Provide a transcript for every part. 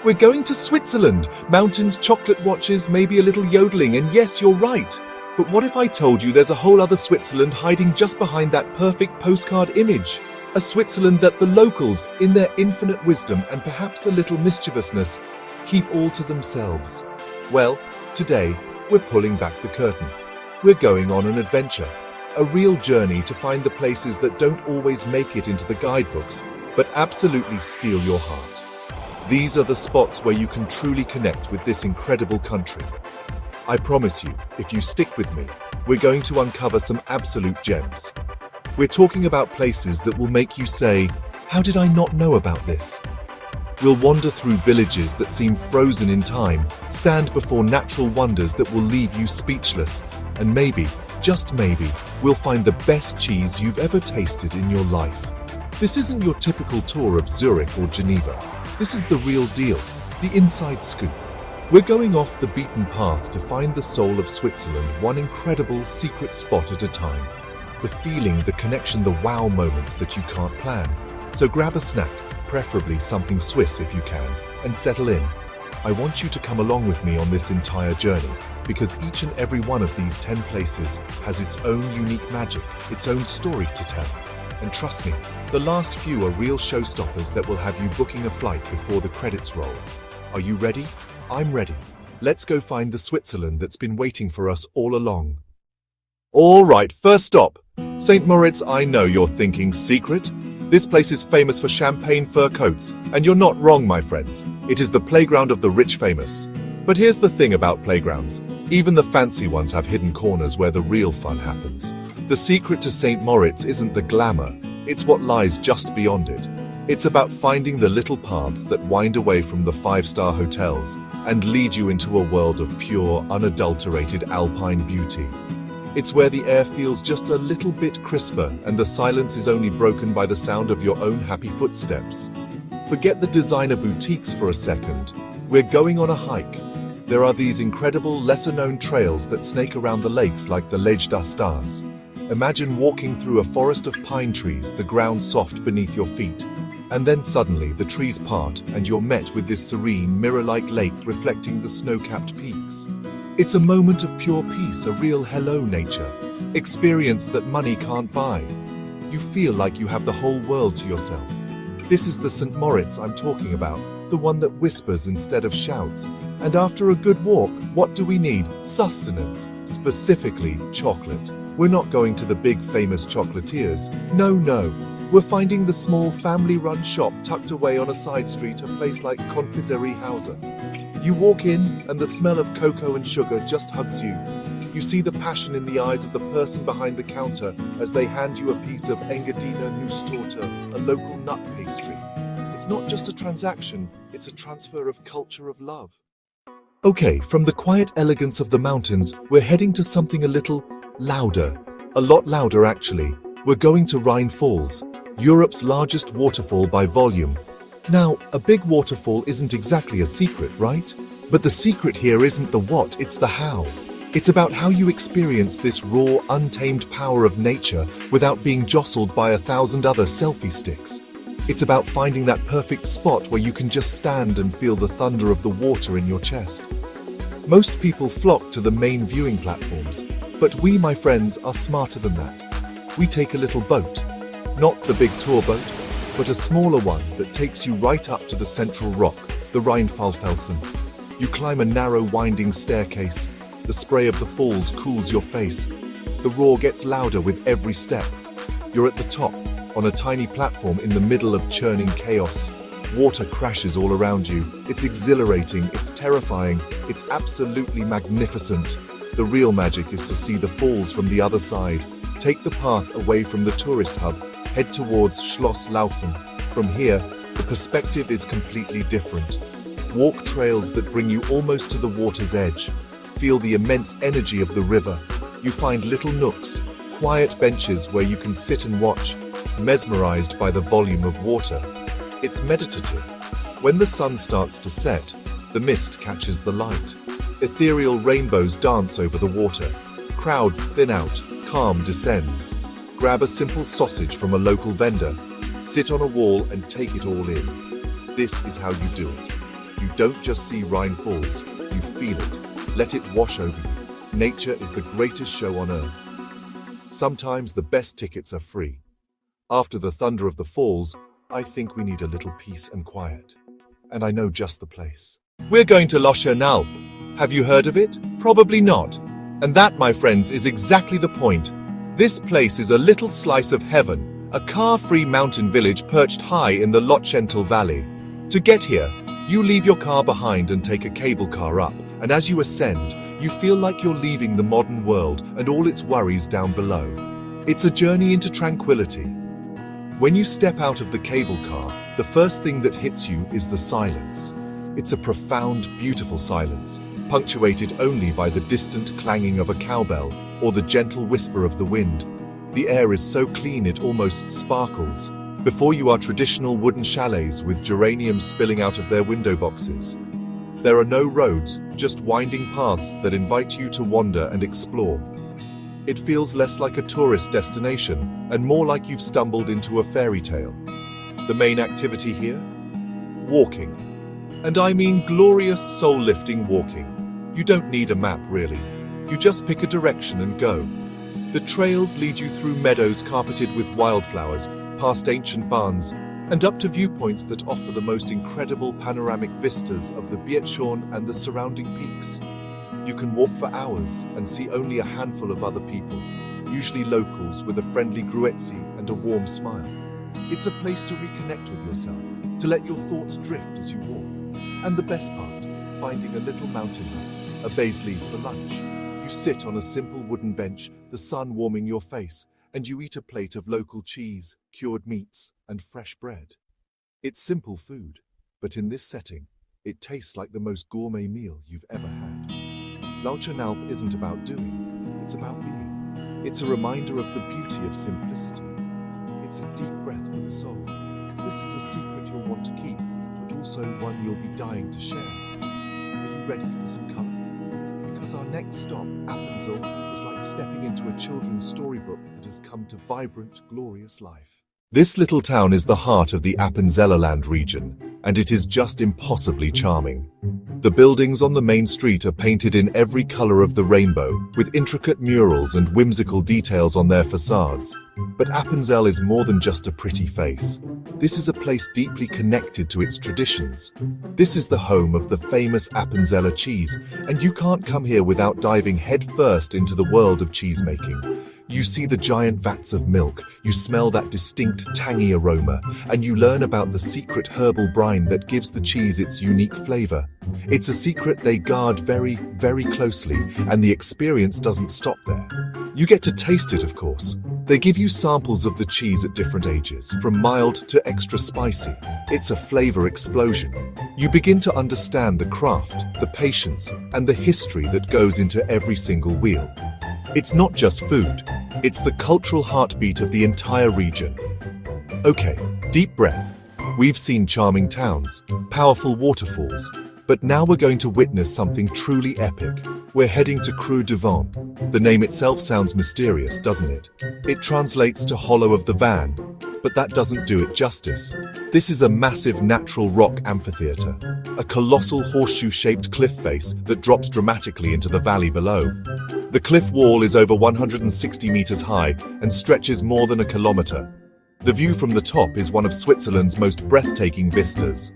We're going to Switzerland. Mountains, chocolate watches, maybe a little yodeling, and yes, you're right. But what if I told you there's a whole other Switzerland hiding just behind that perfect postcard image? A Switzerland that the locals, in their infinite wisdom and perhaps a little mischievousness, keep all to themselves. Well, today, we're pulling back the curtain. We're going on an adventure, a real journey to find the places that don't always make it into the guidebooks, but absolutely steal your heart. These are the spots where you can truly connect with this incredible country. I promise you, if you stick with me, we're going to uncover some absolute gems. We're talking about places that will make you say, "How did I not know about this?" We'll wander through villages that seem frozen in time, stand before natural wonders that will leave you speechless, and maybe, just maybe, we'll find the best cheese you've ever tasted in your life. This isn't your typical tour of Zurich or Geneva. This is the real deal, the inside scoop. We're going off the beaten path to find the soul of Switzerland, one incredible secret spot at a time. The feeling, the connection, the wow moments that you can't plan. So grab a snack, preferably something Swiss if you can, and settle in. I want you to come along with me on this entire journey, because each and every one of these 10 places has its own unique magic, its own story to tell. And trust me, the last few are real showstoppers that will have you booking a flight before the credits roll. Are you ready? I'm ready. Let's go find the Switzerland that's been waiting for us all along. All right, first stop. St. Moritz. I know you're thinking, secret? This place is famous for champagne fur coats, and you're not wrong, my friends. It is the playground of the rich famous. But here's the thing about playgrounds. Even the fancy ones have hidden corners where the real fun happens. The secret to St. Moritz isn't the glamour, it's what lies just beyond it. It's about finding the little paths that wind away from the five-star hotels and lead you into a world of pure, unadulterated Alpine beauty. It's where the air feels just a little bit crisper and the silence is only broken by the sound of your own happy footsteps. Forget the designer boutiques for a second. We're going on a hike. There are these incredible, lesser-known trails that snake around the lakes like the Lege das Stars. Imagine walking through a forest of pine trees, the ground soft beneath your feet. And then suddenly the trees part and you're met with this serene, mirror-like lake reflecting the snow-capped peaks. It's a moment of pure peace, a real hello nature. Experience that money can't buy. You feel like you have the whole world to yourself. This is the St. Moritz I'm talking about, the one that whispers instead of shouts. And after a good walk, what do we need? Sustenance, specifically chocolate. We're not going to the big famous chocolatiers. No. We're finding the small family-run shop tucked away on a side street, a place like Confiserie Hauser. You walk in and the smell of cocoa and sugar just hugs you. You see the passion in the eyes of the person behind the counter as they hand you a piece of Engadina Nusstorte, a local nut pastry. It's not just a transaction, it's a transfer of culture of love. Okay, from the quiet elegance of the mountains, we're heading to something a little louder. A lot louder, actually. We're going to Rhine Falls, Europe's largest waterfall by volume. Now, a big waterfall isn't exactly a secret, right? But the secret here isn't the what, it's the how. It's about how you experience this raw, untamed power of nature without being jostled by 1,000 other selfie sticks. It's about finding that perfect spot where you can just stand and feel the thunder of the water in your chest. Most people flock to the main viewing platforms, but we, my friends, are smarter than that. We take a little boat. Not the big tour boat, but a smaller one that takes you right up to the central rock, the Rheinfallfelsen. You climb a narrow, winding staircase. The spray of the falls cools your face. The roar gets louder with every step. You're at the top, on a tiny platform in the middle of churning chaos. Water crashes all around you. It's exhilarating, it's terrifying, it's absolutely magnificent. The real magic is to see the falls from the other side. Take the path away from the tourist hub. Head towards Schloss Laufen. From here, the perspective is completely different. Walk trails that bring you almost to the water's edge. Feel the immense energy of the river. You find little nooks, quiet benches where you can sit and watch, mesmerized by the volume of water. It's meditative. When the sun starts to set, the mist catches the light. Ethereal rainbows dance over the water. Crowds thin out, calm descends. Grab a simple sausage from a local vendor, sit on a wall and take it all in. This is how you do it. You don't just see Rhine Falls, you feel it. Let it wash over you. Nature is the greatest show on earth. Sometimes the best tickets are free. After the thunder of the falls, I think we need a little peace and quiet. And I know just the place. We're going to Alpine. Have you heard of it? Probably not. And that, my friends, is exactly the point. This place is a little slice of heaven, a car-free mountain village perched high in the Lochental Valley. To get here, you leave your car behind and take a cable car up, and as you ascend, you feel like you're leaving the modern world and all its worries down below. It's a journey into tranquility. When you step out of the cable car, the first thing that hits you is the silence. It's a profound, beautiful silence, punctuated only by the distant clanging of a cowbell or the gentle whisper of the wind. The air is so clean it almost sparkles. Before you are traditional wooden chalets with geraniums spilling out of their window boxes. There are no roads, just winding paths that invite you to wander and explore. It feels less like a tourist destination and more like you've stumbled into a fairy tale. The main activity here? Walking. And I mean glorious soul-lifting walking. You don't need a map, really. You just pick a direction and go. The trails lead you through meadows carpeted with wildflowers, past ancient barns, and up to viewpoints that offer the most incredible panoramic vistas of the Bietschorn and the surrounding peaks. You can walk for hours and see only a handful of other people, usually locals with a friendly gruetzi and a warm smile. It's a place to reconnect with yourself, to let your thoughts drift as you walk. And the best part, finding a little mountain hut, a baize leaf for lunch. You sit on a simple wooden bench, the sun warming your face, and you eat a plate of local cheese, cured meats, and fresh bread. It's simple food, but in this setting, it tastes like the most gourmet meal you've ever had. Alpine isn't about doing, it's about being. It's a reminder of the beauty of simplicity. It's a deep breath for the soul. This is a secret you'll want to keep, but also one you'll be dying to share. Are you ready for some color? Because our next stop, Appenzell, is like stepping into a children's storybook that has come to vibrant, glorious life. This little town is the heart of the Appenzellerland region, and it is just impossibly charming. The buildings on the main street are painted in every color of the rainbow, with intricate murals and whimsical details on their facades. But Appenzell is more than just a pretty face. This is a place deeply connected to its traditions. This is the home of the famous Appenzeller cheese, and you can't come here without diving headfirst into the world of cheesemaking. You see the giant vats of milk, you smell that distinct tangy aroma, and you learn about the secret herbal brine that gives the cheese its unique flavor. It's a secret they guard very, very closely, and the experience doesn't stop there. You get to taste it, of course. They give you samples of the cheese at different ages, from mild to extra spicy. It's a flavor explosion. You begin to understand the craft, the patience, and the history that goes into every single wheel. It's not just food, it's the cultural heartbeat of the entire region. Okay, deep breath. We've seen charming towns, powerful waterfalls, but now we're going to witness something truly epic. We're heading to Creux du Vent. The name itself sounds mysterious, doesn't it? It translates to Hollow of the Van, but that doesn't do it justice. This is a massive natural rock amphitheater, a colossal horseshoe-shaped cliff face that drops dramatically into the valley below. The cliff wall is over 160 meters high and stretches more than a kilometer. The view from the top is one of Switzerland's most breathtaking vistas.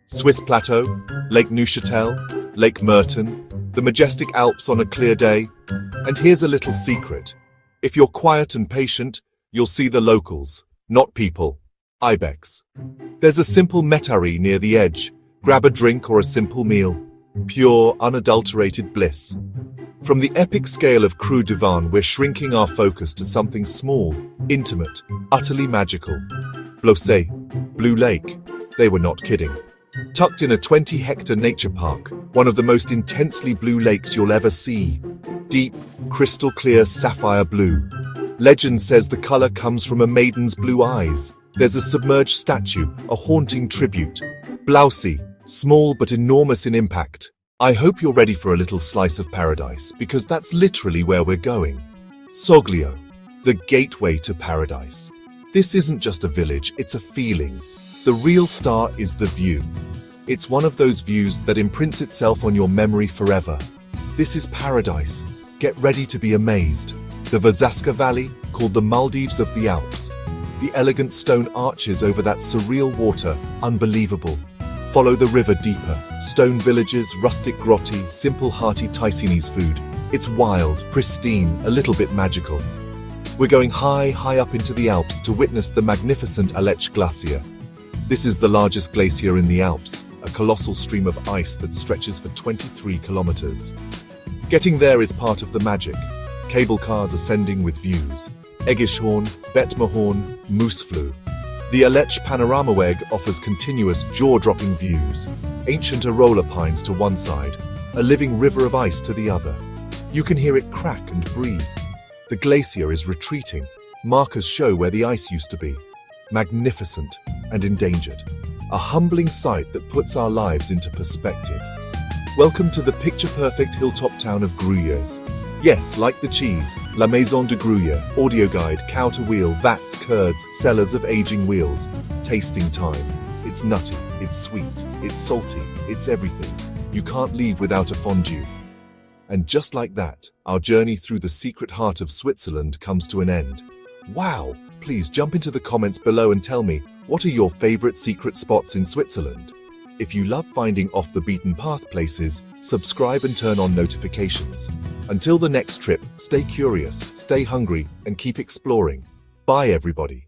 Swiss Plateau, Lake Neuchâtel, Lake Merton, the majestic Alps on a clear day. And here's a little secret. If you're quiet and patient, you'll see the locals, not people. Ibex. There's a simple metairie near the edge. Grab a drink or a simple meal. Pure, unadulterated bliss. From the epic scale of Creux du Vent, we're shrinking our focus to something small, intimate, utterly magical. Blosay, Blue Lake. They were not kidding. Tucked in a 20-hectare nature park, one of the most intensely blue lakes you'll ever see. Deep, crystal-clear sapphire blue. Legend says the color comes from a maiden's blue eyes. There's a submerged statue, a haunting tribute. Blausee, small but enormous in impact. I hope you're ready for a little slice of paradise, because that's literally where we're going. Soglio, the gateway to paradise. This isn't just a village, it's a feeling. The real star is the view. It's one of those views that imprints itself on your memory forever. This is paradise. Get ready to be amazed. The Vasaska Valley, called the Maldives of the Alps. The elegant stone arches over that surreal water, unbelievable. Follow the river deeper. Stone villages, rustic grotti, simple hearty Taiwanese food. It's wild, pristine, a little bit magical. We're going high up into the Alps to witness the magnificent Aletsch Glacier. This is the largest glacier in the Alps, a colossal stream of ice that stretches for 23 kilometers. Getting there is part of the magic. Cable cars ascending with views. Eggischhorn, Bettmerhorn, Mooseflue. The Aletsch Panoramaweg offers continuous, jaw-dropping views. Ancient Arola pines to one side, a living river of ice to the other. You can hear it crack and breathe. The glacier is retreating. Markers show where the ice used to be. Magnificent and endangered. A humbling sight that puts our lives into perspective. Welcome to the picture-perfect hilltop town of Gruyères. Yes, like the cheese, La Maison de Gruyère, audio guide, cow to wheel, vats, curds, sellers of aging wheels. Tasting time. It's nutty, it's sweet, it's salty, it's everything. You can't leave without a fondue. And just like that, our journey through the secret heart of Switzerland comes to an end. Wow! Please jump into the comments below and tell me, what are your favorite secret spots in Switzerland? If you love finding off-the-beaten-path places, subscribe and turn on notifications. Until the next trip, stay curious, stay hungry, and keep exploring. Bye, everybody.